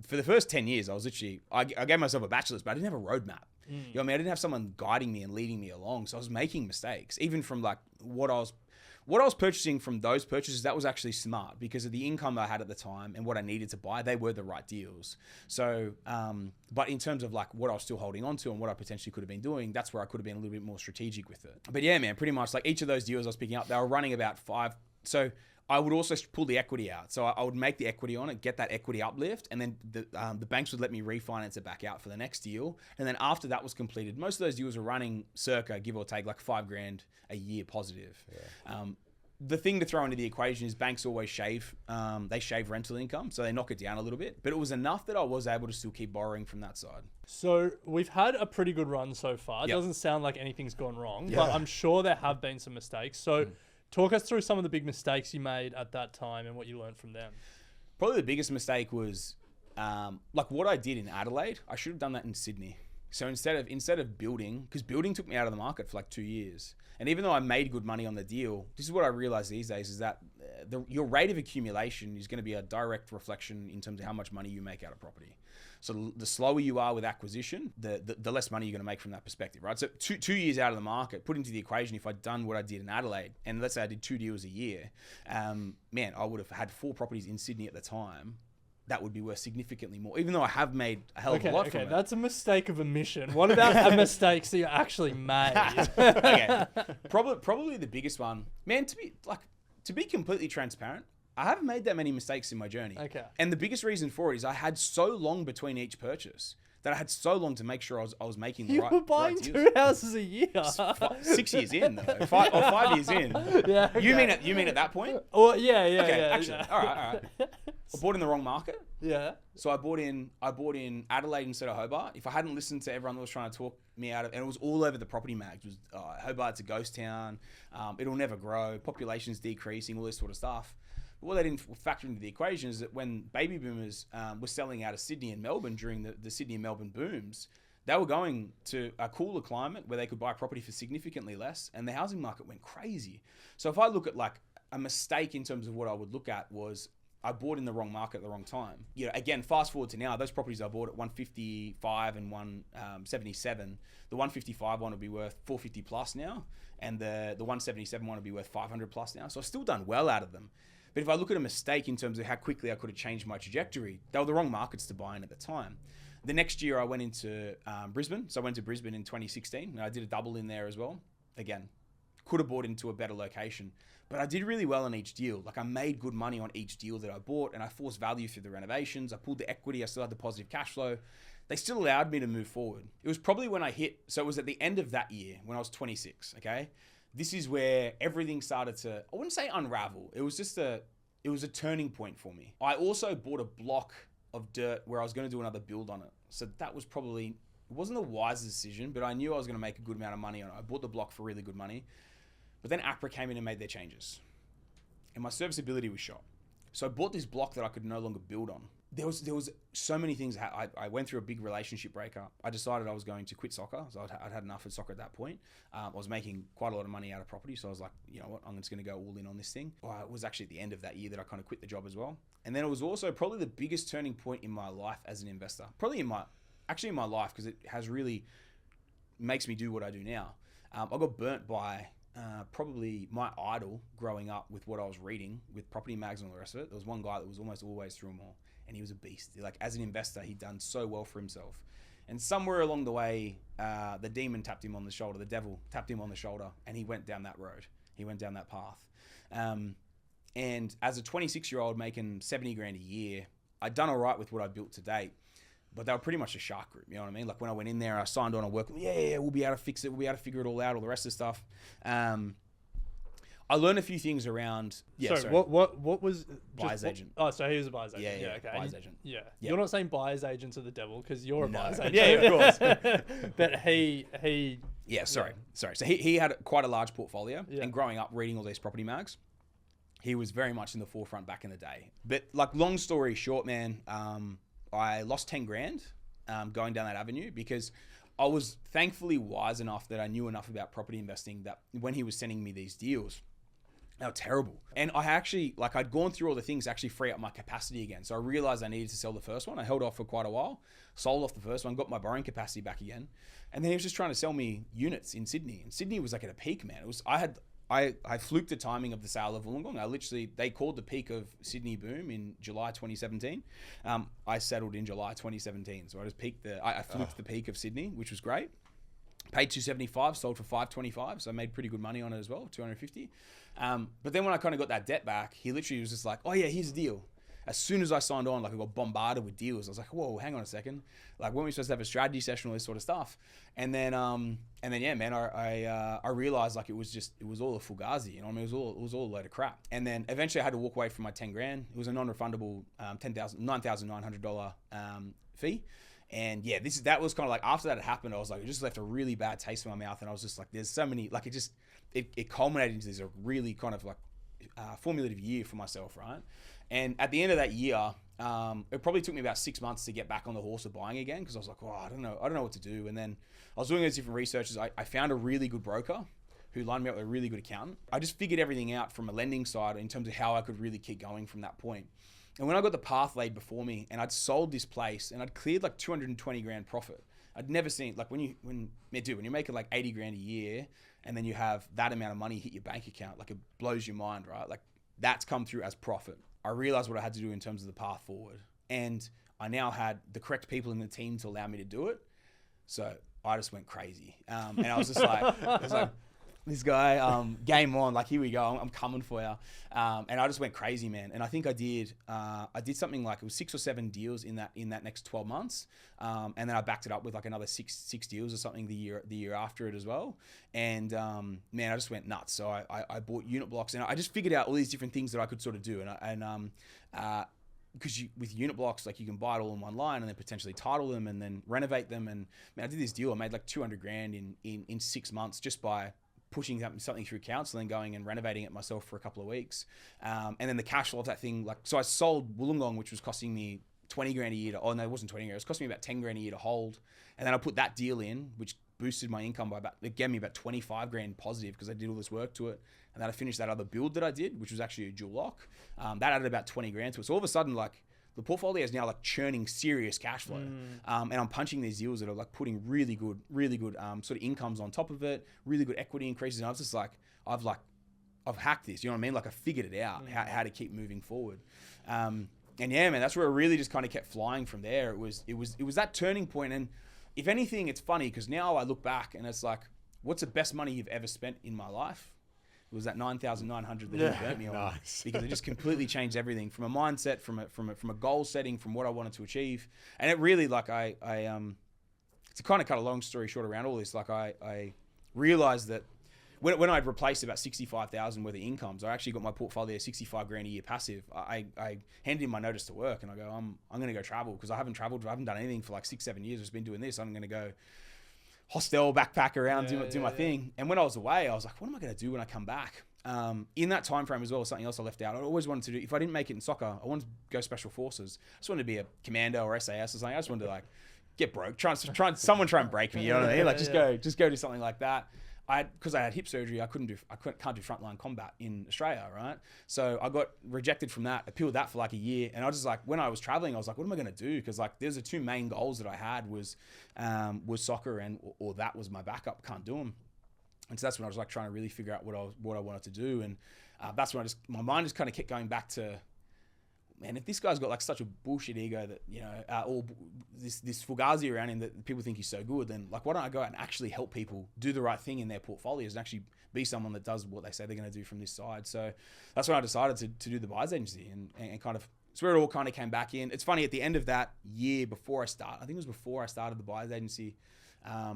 for the first 10 years, I was literally, I gave myself a bachelor's, but I didn't have a roadmap. You know what I mean? I didn't have someone guiding me and leading me along. So I was making mistakes, even from what I was purchasing from those purchases. That was actually smart because of the income I had at the time and what I needed to buy. They were the right deals. So, but in terms of what I was still holding on to and what I potentially could have been doing, that's where I could have been a little bit more strategic with it. But yeah, man, pretty much each of those deals I was picking up, they were running about 5. So I would also pull the equity out. So I would make the equity on it, get that equity uplift, and then the banks would let me refinance it back out for the next deal. And then after that was completed, most of those deals were running circa, give or take, $5,000 a year positive. Yeah. The thing to throw into the equation is banks always shave. They shave rental income, so they knock it down a little bit. But it was enough that I was able to still keep borrowing from that side. So we've had a pretty good run so far. It doesn't sound like anything's gone wrong, but I'm sure there have been some mistakes. So talk us through some of the big mistakes you made at that time and what you learned from them. Probably the biggest mistake was what I did in Adelaide. I should have done that in Sydney. So instead of building, because building took me out of the market for 2 years. And even though I made good money on the deal, this is what I realized these days is that your rate of accumulation is going to be a direct reflection in terms of how much money you make out of property. So the slower you are with acquisition, the less money you're going to make from that perspective, right? So 2 years out of the market, put into the equation, if I'd done what I did in Adelaide, and let's say I did 2 deals a year, man, I would have had 4 properties in Sydney at the time. That would be worth significantly more, even though I have made a hell of a lot from it. That's a mistake of omission. What about mistakes that you actually made? Okay, probably the biggest one, man. To be completely transparent, I haven't made that many mistakes in my journey. Okay, and the biggest reason for it is I had so long between each purchase that I had so long to make sure I was making the right. You were buying 2 houses a year. 6 years in though, 5 years in. Yeah. Okay. You mean at that point? Oh yeah. Okay, yeah, actually, all right. I bought in the wrong market. Yeah. So I bought in Adelaide instead of Hobart. If I hadn't listened to everyone that was trying to talk me out of, and it was all over the property mags, it was Hobart's a ghost town. It'll never grow. Population's decreasing. All this sort of stuff. But what they didn't factor into the equation is that when baby boomers were selling out of Sydney and Melbourne during the Sydney and Melbourne booms, they were going to a cooler climate where they could buy property for significantly less, and the housing market went crazy. So if I look at a mistake in terms of what I would look at was I bought in the wrong market at the wrong time. You know, again, fast forward to now, those properties I bought at 155 and 177, the 155 one will be worth 450 plus now, and the 177 one will be worth 500 plus now. So I've still done well out of them. But if I look at a mistake in terms of how quickly I could have changed my trajectory, they were the wrong markets to buy in at the time. The next year I went into Brisbane. So I went to Brisbane in 2016 and I did a double in there as well. Again, could have bought into a better location, but I did really well on each deal. Like I made good money on each deal that I bought, and I forced value through the renovations. I pulled the equity. I still had the positive cash flow. They still allowed me to move forward. It was probably when I hit, so it was at the end of that year when I was 26, okay? This is where everything started to, I wouldn't say unravel. It was just it was a turning point for me. I also bought a block of dirt where I was going to do another build on it. So that was probably, it wasn't the wisest decision, but I knew I was going to make a good amount of money on it. I bought the block for really good money. But then APRA came in and made their changes. And my serviceability was shot. So I bought this block that I could no longer build on. There was so many things. I went through a big relationship breakup. I decided I was going to quit soccer. So I'd had enough of soccer at that point. I was making quite a lot of money out of property. So I was like, you know what, I'm just going to go all in on this thing. Well, it was actually at the end of that year that I kind of quit the job as well. And then it was also probably the biggest turning point in my life as an investor. Probably in my life, because it has really makes me do what I do now. I got burnt by probably my idol growing up with what I was reading with property mags and all the rest of it. There was one guy that was almost always through them all, and he was a beast. Like as an investor, he'd done so well for himself. And somewhere along the way, the demon tapped him on the shoulder, the devil tapped him on the shoulder, and he went down that road. He went down that path. And as a 26-year-old making 70 grand a year, I'd done all right with what I built to date. But they were pretty much a shark group, you know what I mean? Like when I went in there, I signed on and worked, we'll be able to fix it. We'll be able to figure it all out, all the rest of the stuff. I learned a few things around. Yeah, sorry. What was buyer's agent? Oh, so he was a buyer's agent. Yeah, okay. Buyer's agent. Yeah. Yeah. You're not saying buyer's agents are the devil because you're a buyer's agent. Yeah, of course. But he. Yeah, sorry. So he had quite a large portfolio, Yeah. and growing up reading all these property mags, he was very much in the forefront back in the day. But like, long story short, man, I lost 10 grand. Going down that avenue because I was thankfully wise enough that I knew enough about property investing that when he was sending me these deals, they were terrible. And I actually, like I'd gone through all the things to actually free up my capacity again. So I realized I needed to sell the first one. I held off for quite a while, sold off the first one, got my borrowing capacity back again. And then he was just trying to sell me units in Sydney. And Sydney was like at a peak, man. I fluked the timing of the sale of Wollongong. They called the peak of Sydney boom in July 2017. I settled in July 2017. So I just I fluked the peak of Sydney, which was great. Paid 275, sold for 525. So I made pretty good money on it as well, 250. But then when I kind of got that debt back, he literally was just like, oh yeah, here's the deal. As soon as I signed on, like I got bombarded with deals. I was like, whoa, hang on a second. Like, weren't we supposed to have a strategy session, all this sort of stuff? And then yeah, man, I realized like it was all a fugazi. You know what I mean? It was all a load of crap. And then eventually I had to walk away from my 10 grand. It was a non-refundable $9,900 fee. And yeah, that was kind of like, after that had happened, I was like, it just left a really bad taste in my mouth. And I was just like, there's so many, like it culminated into this really kind of like formulative year for myself, right? And at the end of that year, it probably took me about 6 months to get back on the horse of buying again, because I was like, oh, I don't know what to do. And then I was doing those different researches. I found a really good broker who lined me up with a really good accountant. I just figured everything out from a lending side in terms of how I could really keep going from that point. And when I got the path laid before me and I'd sold this place and I'd cleared like 220 grand profit, I'd never seen, like when you're making like 80 grand a year and then you have that amount of money hit your bank account, like it blows your mind, right? Like that's come through as profit. I realized what I had to do in terms of the path forward. And I now had the correct people in the team to allow me to do it. So I just went crazy. And I was just like, this guy, game on, like, here we go. I'm coming for you. And I just went crazy, man. And I think I did something like, it was 6 or 7 deals in that next 12 months. And then I backed it up with like another six deals or something the year after it as well. And man, I just went nuts. So I bought unit blocks and I just figured out all these different things that I could sort of do. Because with unit blocks, like you can buy it all in one line and then potentially title them and then renovate them. And man, I did this deal. I made like 200 grand in 6 months just by pushing something through council and going and renovating it myself for a couple of weeks. And then the cash flow of that thing, like, so I sold Wollongong, which was costing me 20 grand a year it wasn't 20 grand. It was costing me about 10 grand a year to hold. And then I put that deal in, which boosted my income by it gave me about 25 grand positive because I did all this work to it. And then I finished that other build that I did, which was actually a dual lock. That added about 20 grand to it. So all of a sudden, like, the portfolio is now like churning serious cash flow. And I'm punching these deals that are like putting really good sort of incomes on top of it, really good equity increases. And I was just like, I've hacked this, you know what I mean? Like I figured it out, how to keep moving forward. And yeah, man, that's where it really just kind of kept flying from there. It was that turning point. And if anything, it's funny because now I look back and it's like, what's the best money you've ever spent in my life? It was that 9,900 that he burnt me on. Because it just completely changed everything from a mindset, from a goal setting, from what I wanted to achieve. And it really, like, to kind of cut a long story short around all this, like I realized that when I'd replaced about 65,000 worth of incomes, I actually got my portfolio 65 grand a year passive. I handed in my notice to work and I go, I'm going to go travel because I haven't traveled. I haven't done anything for like 6-7 years. I've just been doing this. I'm going to go hostel, backpack around, do my thing. And when I was away, I was like, what am I going to do when I come back? In that time frame as well, something else I left out. I always wanted to do, if I didn't make it in soccer, I wanted to go special forces. I just wanted to be a commando or SAS or something. I just wanted to like get broke, someone try and break me. You know what I mean? Like just go do something like that. Because I had hip surgery, I can't do frontline combat in Australia, right? So I got rejected from that, appealed that for like a year. And I was just like, when I was traveling, I was like, what am I going to do? Because like, there's the two main goals that I had was soccer or that was my backup. Can't do them. And so that's when I was like trying to really figure out what I wanted to do. And that's when my mind just kind of kept going back to, man, if this guy's got like such a bullshit ego that, you know, or this fugazi around him that people think he's so good, then like, why don't I go out and actually help people do the right thing in their portfolios and actually be someone that does what they say they're going to do from this side. So that's when I decided to do the buyers agency and kind of, it's where it all kind of came back in. It's funny, at the end of that year before I started the buyers agency, I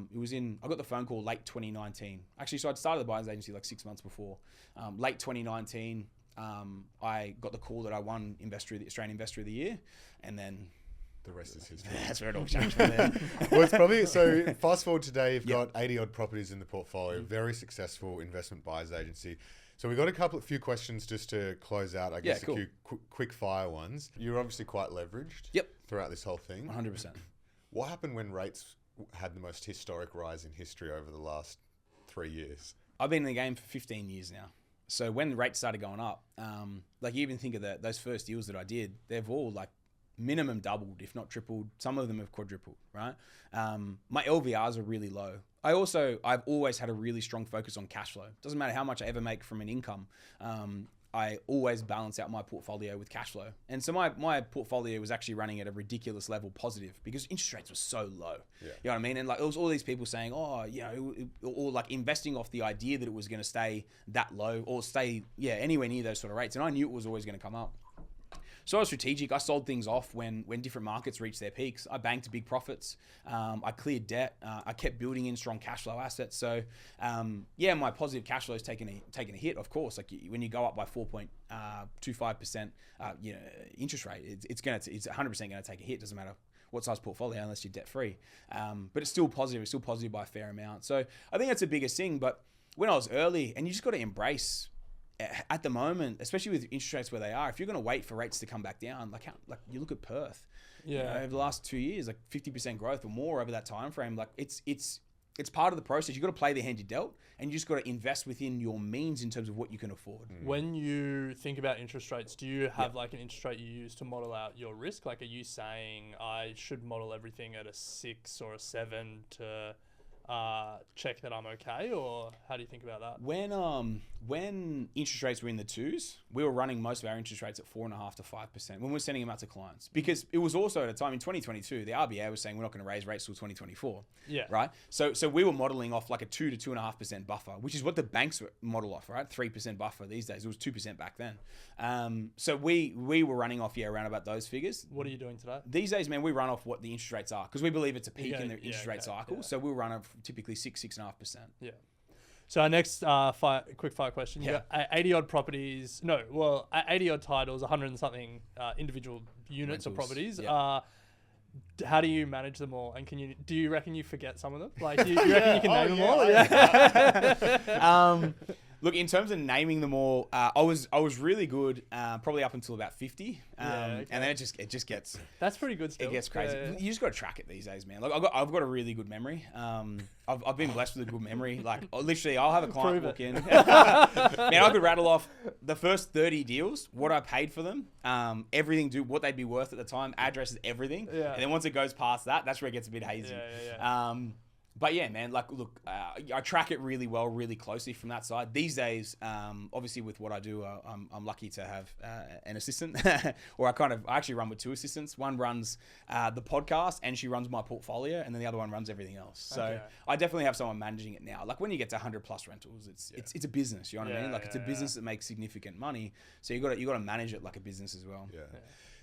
got the phone call late 2019. Actually, so I'd started the buyers agency like 6 months before. Late 2019, I got the call that I won Australian Investor of the Year, and then the rest is history. That's where it all changed from there. Well, it's probably, so fast forward today, you've got 80 odd properties in the portfolio, very successful investment buyers agency. So we got a few questions just to close out, I guess, cool. a few quick fire ones. You're obviously quite leveraged throughout this whole thing. 100%. What happened when rates had the most historic rise in history over the last 3 years? I've been in the game for 15 years now. So when the rates started going up, like you even think of those first deals that I did, they've all like minimum doubled, if not tripled. Some of them have quadrupled, right? My LVRs are really low. I've always had a really strong focus on cash flow. Doesn't matter how much I ever make from an income. I always balance out my portfolio with cash flow. And so my portfolio was actually running at a ridiculous level positive because interest rates were so low. Yeah. You know what I mean? And like, it was all these people saying, oh, you know, or like investing off the idea that it was going to stay that low or stay, anywhere near those sort of rates. And I knew it was always going to come up. So I was strategic. I sold things off when different markets reached their peaks. I banked big profits. I cleared debt. I kept building in strong cash flow assets. So my positive cash flow is taking a hit, of course. Like when you go up by 4.25%, interest rate, it's 100% going to take a hit. Doesn't matter what size portfolio unless you're debt free. But it's still positive. It's still positive by a fair amount. So I think that's the biggest thing. But when I was early, and you just got to embrace. At the moment, especially with interest rates where they are, if you're going to wait for rates to come back down, like you look at Perth, over the last 2 years, like 50% growth or more over that time frame, like it's part of the process. You got to play the hand you dealt, and you just got to invest within your means in terms of what you can afford. When you think about interest rates, do you have like an interest rate you use to model out your risk? Like, are you saying I should model everything at a 6 or a 7 to check that I'm okay, or how do you think about that? When interest rates were in the 2s, we were running most of our interest rates at 4.5% to 5% when we were sending them out to clients, because it was also at a time in 2022, the RBA was saying we're not going to raise rates till 2024. Yeah. Right. So we were modeling off like a 2 to 2.5% buffer, which is what the banks model off, right? 3% buffer these days. It was 2% back then. So we were running off around about those figures. What are you doing today? These days, man, we run off what the interest rates are because we believe it's a peak in the interest rate cycle. Yeah. So we'll run off typically 6.5%. Yeah. So our next quick fire question. You got 80 odd properties. 80 odd titles, 100 and something individual units of properties. Yeah. How do you manage them all? And do you reckon you forget some of them? Like, do you reckon you can name them all? Yeah. Look, in terms of naming them all, I was really good, probably up until about 50, and then it just gets. That's pretty good still. It gets crazy. Yeah. You just got to track it these days, man. Like I've got a really good memory. I've been blessed with a good memory. Like literally, I'll have a client walk in. Man, I could rattle off the first 30 deals, what I paid for them, everything, what they'd be worth at the time, addresses, everything. Yeah. And then once it goes past that, that's where it gets a bit hazy. Yeah. But yeah, man, like, look, I track it really well, really closely from that side. These days, obviously with what I do, I'm lucky to have an assistant, or I actually run with two assistants. One runs the podcast and she runs my portfolio, and then the other one runs everything else. So I definitely have someone managing it now. Like when you get to 100 plus rentals, it's a business, you know what I mean? Like it's a business that makes significant money. So you got to manage it like a business as well. Yeah.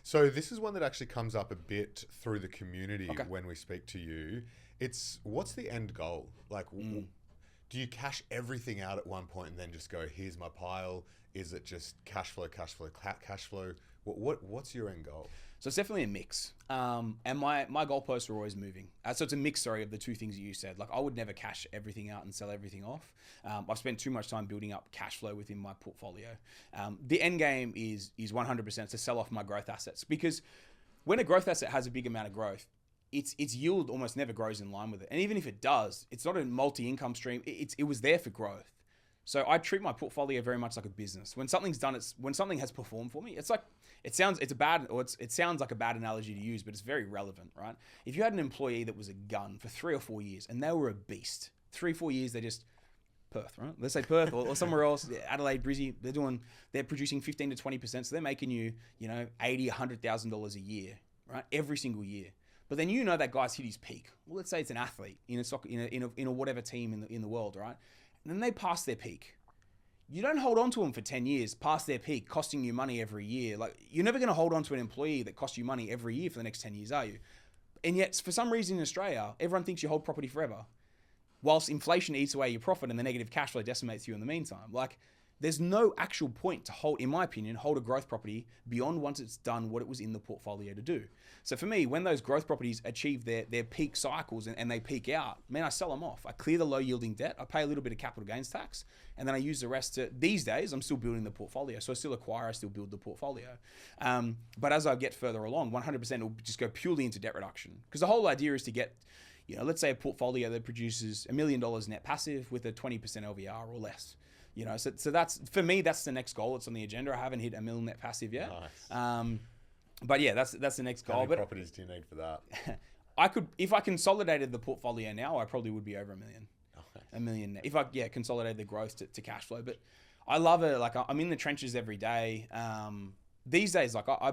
So this is one that actually comes up a bit through the community when we speak to you. It's what's the end goal? Like, do you cash everything out at one point and then just go, here's my pile? Is it just cash flow? What's your end goal? So it's definitely a mix. And my goalposts are always moving. So it's a mix, of the two things that you said. Like I would never cash everything out and sell everything off. I've spent too much time building up cash flow within my portfolio. The end game is 100% to sell off my growth assets, because when a growth asset has a big amount of growth, its yield almost never grows in line with it. And even if it does, it's not a multi-income stream. It was there for growth. So I treat my portfolio very much like a business. When something's done, when something has performed for me, it sounds like a bad analogy to use, but it's very relevant, right? If you had an employee that was a gun for 3 or 4 years and they were a beast, 3-4 years, they just Perth, right? Let's say Perth or somewhere else, Adelaide, Brizzy, they're producing 15 to 20%. So they're making you, $80,000, $100,000 a year, right? Every single year. But then that guy's hit his peak. Well, let's say it's an athlete in a soccer, in a whatever team in the world, right? And then they pass their peak. You don't hold on to them for 10 years past their peak, costing you money every year. Like you're never going to hold on to an employee that costs you money every year for the next 10 years, are you? And yet, for some reason in Australia, everyone thinks you hold property forever, whilst inflation eats away your profit and the negative cash flow decimates you in the meantime. Like, there's no actual point to hold, in my opinion, hold a growth property beyond once it's done what it was in the portfolio to do. So for me, when those growth properties achieve their peak cycles and they peak out, man, I sell them off. I clear the low yielding debt. I pay a little bit of capital gains tax, and then I use the rest to, these days, I'm still building the portfolio. So I still acquire, I still build the portfolio. But as I get further along, 100% will just go purely into debt reduction. Because the whole idea is to get, let's say a portfolio that produces $1 million net passive with a 20% LVR or less. So that's, for me, that's the next goal. It's on the agenda. I haven't hit $1 million net passive yet. Nice. But yeah, that's the next goal. How many properties do you need for that? If I consolidated the portfolio now, I probably would be over $1 million. Okay. $1 million net. If I consolidated the growth to cash flow. But I love it. Like I'm in the trenches every day. These days, like I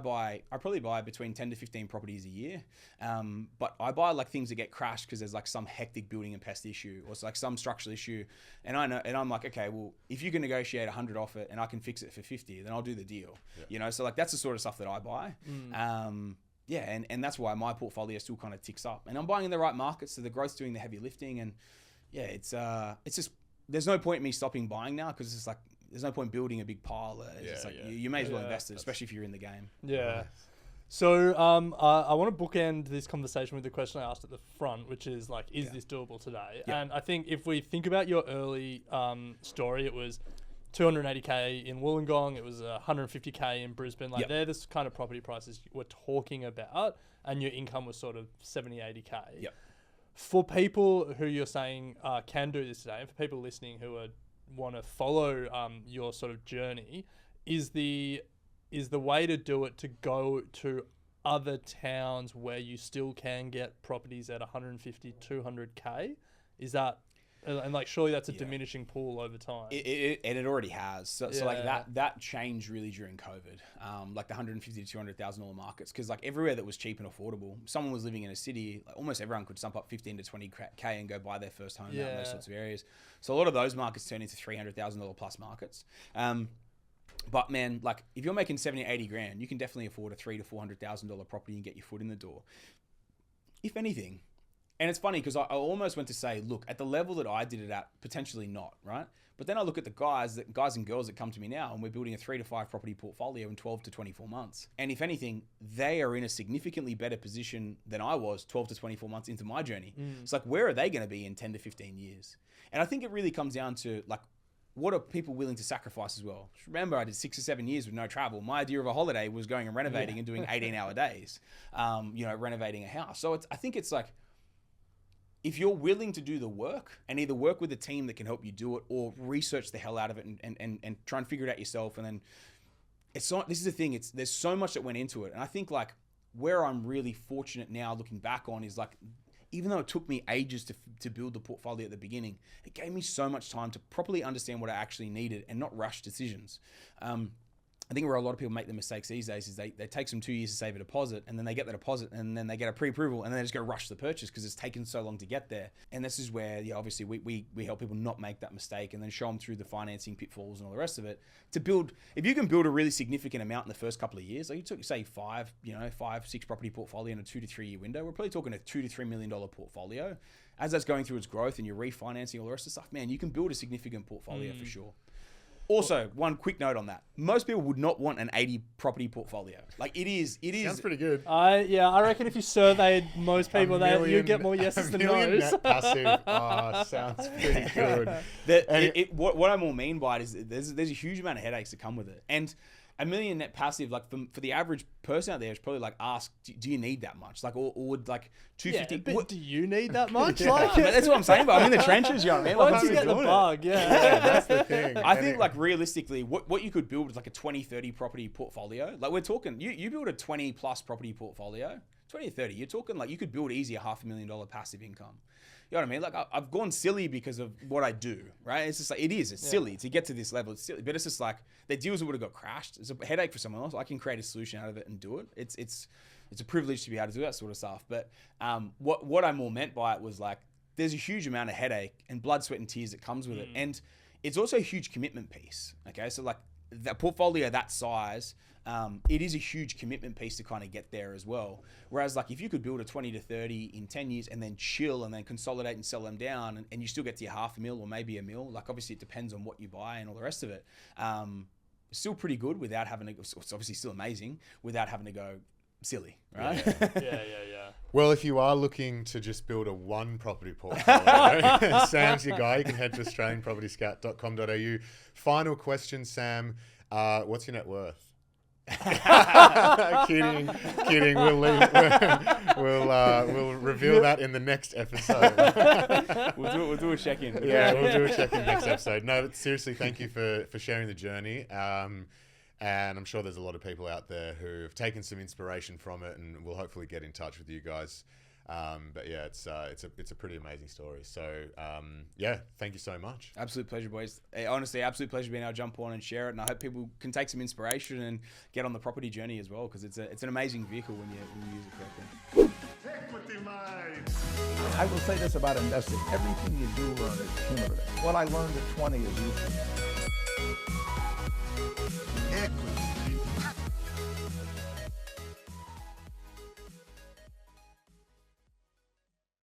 probably buy between 10 to 15 properties a year. But I buy like things that get crashed because there's like some hectic building and pest issue or it's like some structural issue. And I know, and I'm like, okay, well, if you can negotiate 100 off it and I can fix it for 50, then I'll do the deal. Yeah. So like that's the sort of stuff that I buy. And that's why my portfolio still kind of ticks up. And I'm buying in the right markets, so the growth's doing the heavy lifting. And yeah, it's just there's no point in me stopping buying now because it's like there's no point building a big pile. You may as well invest it, especially if you're in the game. Yeah. Nice. So I want to bookend this conversation with the question I asked at the front, which is like, is this doable today? Yeah. And I think if we think about your early story, it was 280K in Wollongong, it was 150K in Brisbane. Like they're the kind of property prices we're talking about, and your income was sort of 70, 80K. Yep. For people who you're saying can do this today, and for people listening who want to follow your sort of journey, is the way to do it to go to other towns where you still can get properties at 150, 200K? Is that, and like surely that's a diminishing pool over time. It already has. So like that changed really during COVID. Like the 150 to $200,000 markets, because like everywhere that was cheap and affordable, someone was living in a city, like almost everyone could stump up 15 to 20K and go buy their first home out in those sorts of areas. So a lot of those markets turn into $300,000 plus markets. But man, like if you're making 70, 80 grand, you can definitely afford a $300,000 to $400,000 property and get your foot in the door. If anything. And it's funny because I almost went to say, look, at the level that I did it at, potentially not, right? But then I look at the guys and girls that come to me now, and we're building a 3 to 5 property portfolio in 12 to 24 months. And if anything, they are in a significantly better position than I was 12 to 24 months into my journey. It's like, where are they going to be in 10 to 15 years? And I think it really comes down to like, what are people willing to sacrifice as well? Remember, I did 6 or 7 years with no travel. My idea of a holiday was going and renovating and doing 18-hour days, renovating a house. So I think it's like, if you're willing to do the work and either work with a team that can help you do it or research the hell out of it and try and figure it out yourself. And then this is the thing, there's so much that went into it. And I think like where I'm really fortunate now looking back on is like, even though it took me ages to build the portfolio at the beginning, it gave me so much time to properly understand what I actually needed and not rush decisions. I think where a lot of people make the mistakes these days is they take some 2 years to save a deposit, and then they get the deposit, and then they get a pre-approval, and then they just go rush the purchase because it's taken so long to get there. And this is where, obviously we help people not make that mistake, and then show them through the financing pitfalls and all the rest of it to build. If you can build a really significant amount in the first couple of years, like you took, say, 5, 6 property portfolio in a 2 to 3 year window, we're probably talking a $2 to $3 million portfolio. As that's going through its growth and you're refinancing all the rest of the stuff, man, you can build a significant portfolio for sure. Also, one quick note on that. Most people would not want an 80 property portfolio. Like it is. Sounds pretty good. I reckon if you surveyed most people, you'd get more yeses than no's. Net passive. Sounds pretty good. What I more mean by it is there's a huge amount of headaches that come with it. And $1 million net passive, like for the average person out there, is probably like ask, do you need that much? Like, or would like 250? Yeah, but do you need that much? Like, that's what I'm saying. But I'm in the trenches, you know what I mean? Like, once you get the bug, yeah, that's the thing. I think like realistically, what you could build is like a 20, 30 property portfolio. Like we're talking, you build a 20 plus property portfolio, 20 or 30. You're talking like you could build easy $500,000 passive income. You know what I mean? Like I've gone silly because of what I do, right? It's just like, it's silly to get to this level. It's silly, but it's just like the deals that would have got crashed. It's a headache for someone else. I can create a solution out of it and do it. It's a privilege to be able to do that sort of stuff. But what I more meant by it was like, there's a huge amount of headache and blood, sweat and tears that comes with it. And it's also a huge commitment piece. Okay. So like the portfolio that size, it is a huge commitment piece to kind of get there as well. Whereas like if you could build a 20 to 30 in 10 years and then chill and then consolidate and sell them down and you still get to your $500,000 or maybe $1 million, like obviously it depends on what you buy and all the rest of it. It's still pretty good without having to, it's obviously still amazing without having to go silly, right? Yeah. Well, if you are looking to just build a one property portfolio, Sam's your guy. You can head to australianpropertyscout.com.au. Final question, Sam. What's your net worth? Kidding. We'll reveal that in the next episode. We'll do a check-in. Yeah, we'll do a check-in next episode. No, but seriously, thank you for sharing the journey. And I'm sure there's a lot of people out there who have taken some inspiration from it, and will hopefully get in touch with you guys. But yeah, it's a pretty amazing story. So thank you so much. Absolute pleasure, boys. Honestly, absolute pleasure being able to jump on and share it. And I hope people can take some inspiration and get on the property journey as well, because it's an amazing vehicle when you use it correctly. Equity mind. I will say this about investing: everything you do learn is cumulative. What I learned at 20 is useful. Equity.